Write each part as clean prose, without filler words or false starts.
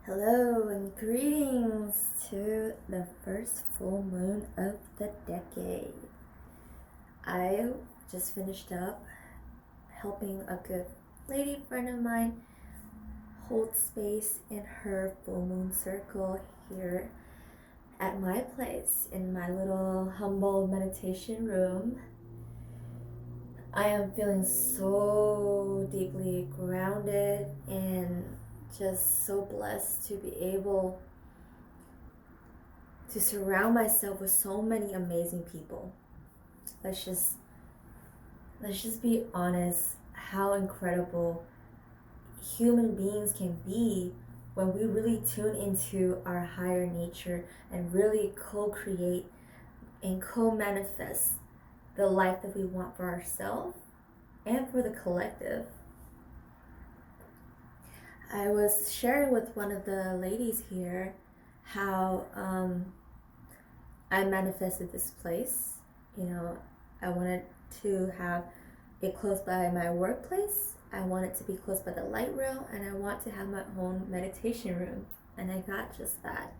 Hello and greetings to the first full moon of the decade. I just finished up helping a good lady friend of mine hold space in her full moon circle here at my place in my little humble meditation room. I am feeling so deeply grounded and just so blessed to be able to surround myself with so many amazing people. Let's just be honest how incredible human beings can be when we really tune into our higher nature and really co-create and co-manifest the life that we want for ourselves and for the collective. I was sharing with one of the ladies here how I manifested this place. I wanted to have it close by my workplace. I want it to be close by the light rail, and I want to have my own meditation room. And I got just that.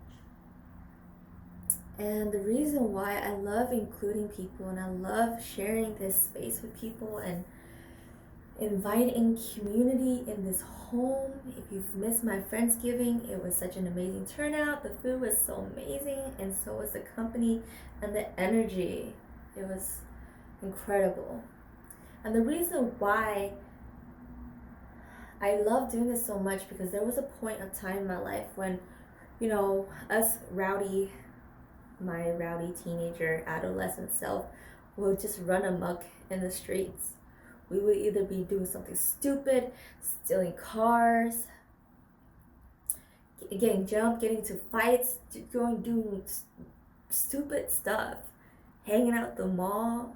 And the reason why I love including people and I love sharing this space with people and inviting community in this home. If you've missed my Friendsgiving, it was such an amazing turnout. The food was so amazing, and so was the company and the energy. It was incredible. And the reason why I love doing this so much, because there was a point of time in my life when, us my rowdy teenager, adolescent self would just run amok in the streets. We would either be doing something stupid, stealing cars, getting jumped, getting into fights, doing stupid stuff, hanging out at the mall,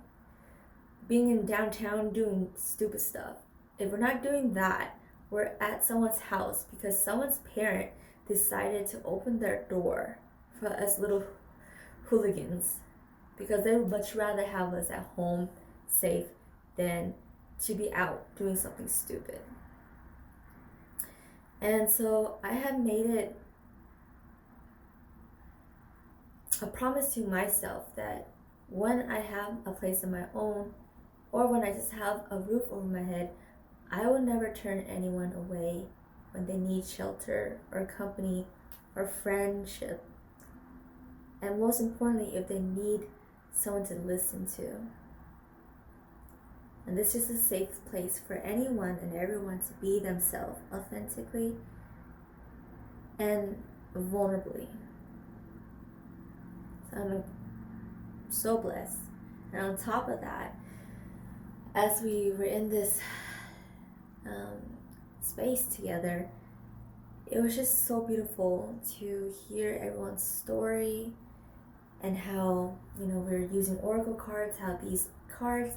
being in downtown doing stupid stuff. If we're not doing that, we're at someone's house because someone's parent decided to open their door for us little hooligans, because they would much rather have us at home safe than to be out doing something stupid. And so I have made it a promise to myself that when I have a place of my own, or when I just have a roof over my head, I will never turn anyone away when they need shelter or company or friendship. And most importantly, if they need someone to listen to. And this is a safe place for anyone and everyone to be themselves authentically and vulnerably. So I'm so blessed. And on top of that, as we were in this space together, it was just so beautiful to hear everyone's story and how, we're using oracle cards, how these cards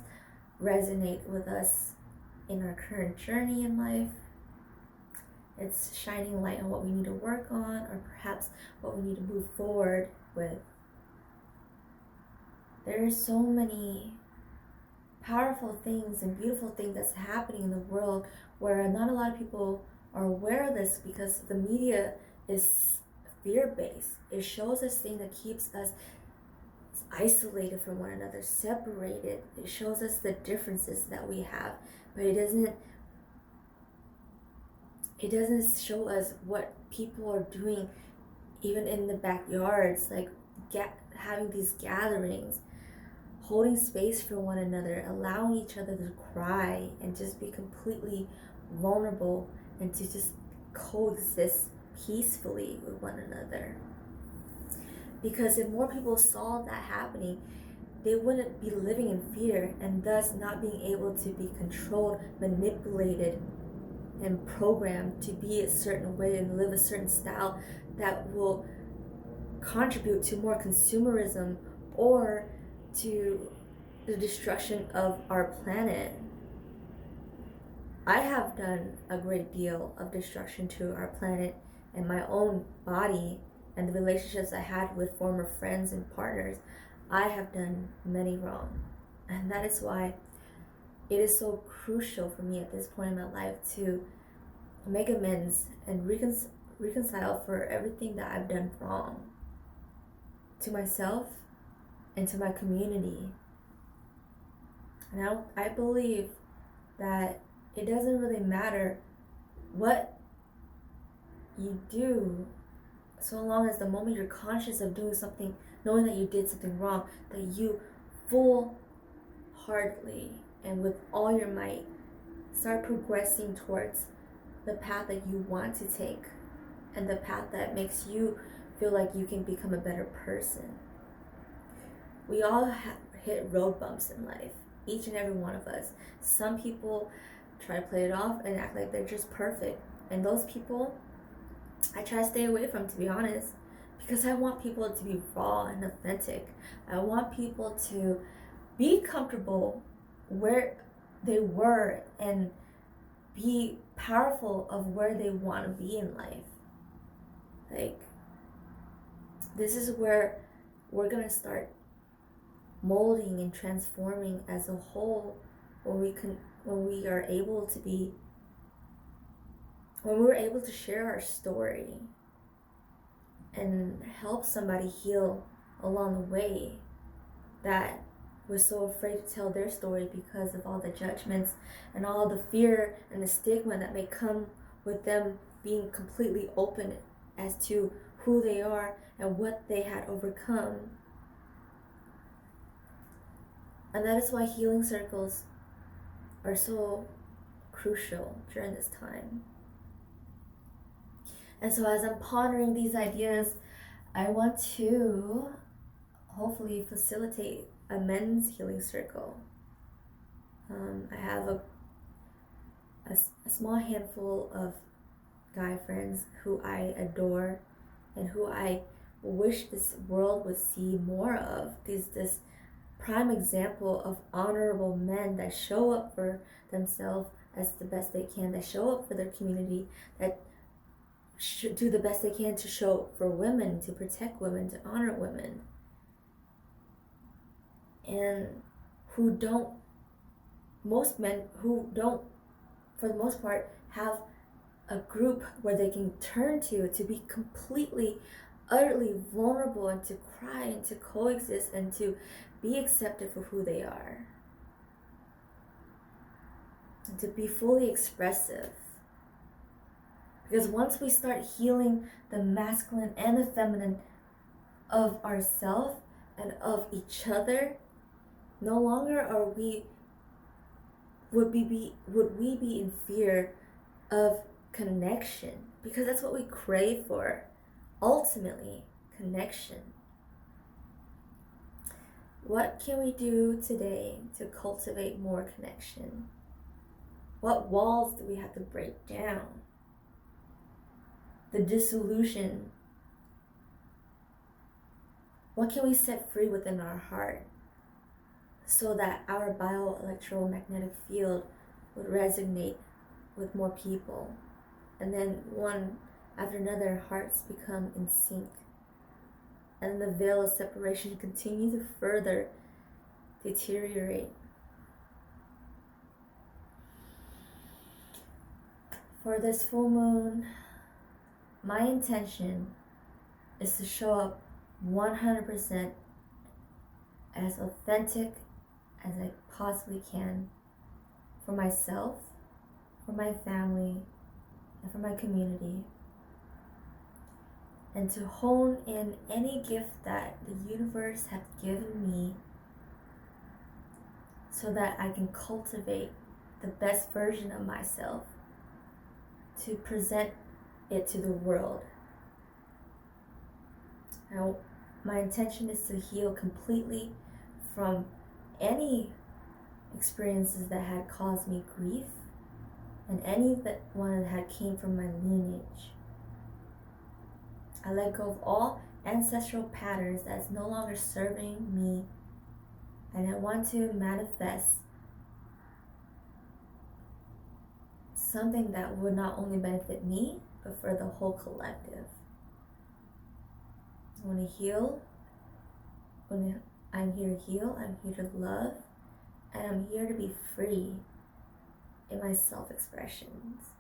resonate with us in our current journey in life. It's shining light on what we need to work on, or perhaps what we need to move forward with. There are so many powerful things and beautiful things that's happening in the world where not a lot of people are aware of this, because the media is fear-based. It shows us things that keeps us isolated from one another, separated. It shows us the differences that we have, but it doesn't show us what people are doing even in the backyards, like having these gatherings, holding space for one another, allowing each other to cry and just be completely vulnerable and to just coexist peacefully with one another. Because if more people saw that happening, they wouldn't be living in fear and thus not being able to be controlled, manipulated, and programmed to be a certain way and live a certain style that will contribute to more consumerism or to the destruction of our planet. I have done a great deal of destruction to our planet and my own body and the relationships I had with former friends and partners. I have done many wrong. And that is why it is so crucial for me at this point in my life to make amends and reconcile for everything that I've done wrong to myself and to my community. And I believe that it doesn't really matter what you do, so long as the moment you're conscious of doing something, knowing that you did something wrong, that you full-heartedly and with all your might start progressing towards the path that you want to take and the path that makes you feel like you can become a better person. We all hit road bumps in life, each and every one of us. Some people try to play it off and act like they're just perfect, and those people I try to stay away from, to be honest, because I want people to be raw and authentic. I want people to be comfortable where they were and be powerful of where they want to be in life. Like, this is where we're going to start molding and transforming as a whole when we're able to share our story and help somebody heal along the way that was so afraid to tell their story because of all the judgments and all the fear and the stigma that may come with them being completely open as to who they are and what they had overcome. And that is why healing circles are so crucial during this time. And so as I'm pondering these ideas, I want to hopefully facilitate a men's healing circle. I have a small handful of guy friends who I adore and who I wish this world would see more of. This prime example of honorable men that show up for themselves as the best they can, that show up for their community, that should do the best they can to show up for women, to protect women, to honor women, and most men who don't, for the most part, have a group where they can turn to be completely, utterly vulnerable, and to cry and to coexist and to be accepted for who they are, and to be fully expressive. Because once we start healing the masculine and the feminine of ourselves and of each other, no longer would we be in fear of connection, because that's what we crave for, ultimately, connection. What can we do today to cultivate more connection? What walls do we have to break down? The disillusion. What can we set free within our heart so that our bioelectromagnetic field would resonate with more people? And then one after another, hearts become in sync. And the veil of separation continues to further deteriorate. For this full moon, my intention is to show up 100% as authentic as I possibly can for myself, for my family, and for my community. And to hone in any gift that the universe has given me so that I can cultivate the best version of myself to present it to the world. Now, my intention is to heal completely from any experiences that had caused me grief and any that one that had came from my lineage. I let go of all ancestral patterns that's no longer serving me, and I want to manifest something that would not only benefit me, but for the whole collective. I want to heal. When I'm here to heal, I'm here to love, and I'm here to be free in my self-expressions.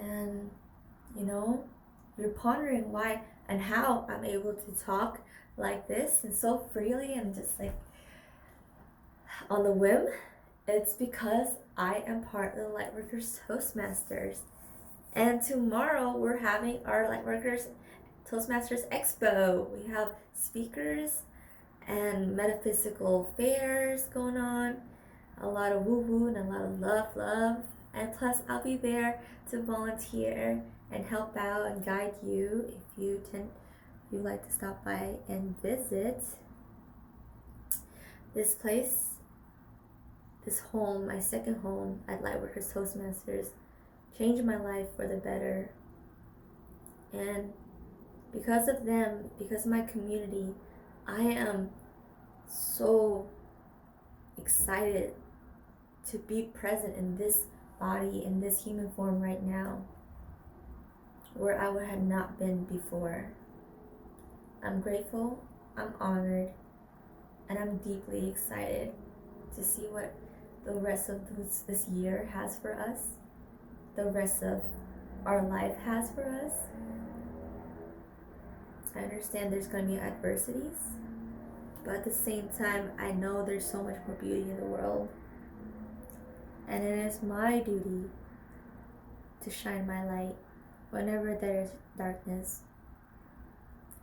And you know, you're pondering why and how I'm able to talk like this and so freely and just like on the whim. It's because I am part of the Lightworkers Toastmasters. And tomorrow we're having our Lightworkers Toastmasters EXPO. We have speakers and metaphysical fairs going on, a lot of woo woo and a lot of love. And plus, I'll be there to volunteer and help out and guide you if you like to stop by and visit this place, this home, my second home at Lightworkers Toastmasters, changed my life for the better. And because of them, because of my community, I am so excited to be present in this body, in this human form right now, where I would have not been before. I'm grateful, I'm honored, and I'm deeply excited to see what the rest of this year has for us, the rest of our life has for us. I understand there's going to be adversities, but at the same time, I know there's so much more beauty in the world. And it is my duty to shine my light whenever there's darkness,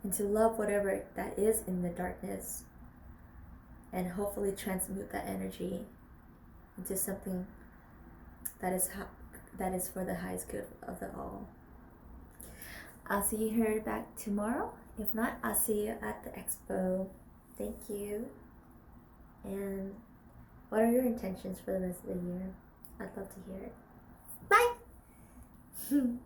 and to love whatever that is in the darkness, and hopefully transmute that energy into something that is for the highest good of it all. I'll see you here back tomorrow. If not, I'll see you at the expo. Thank you. And what are your intentions for the rest of the year? I'd love to hear it. Bye!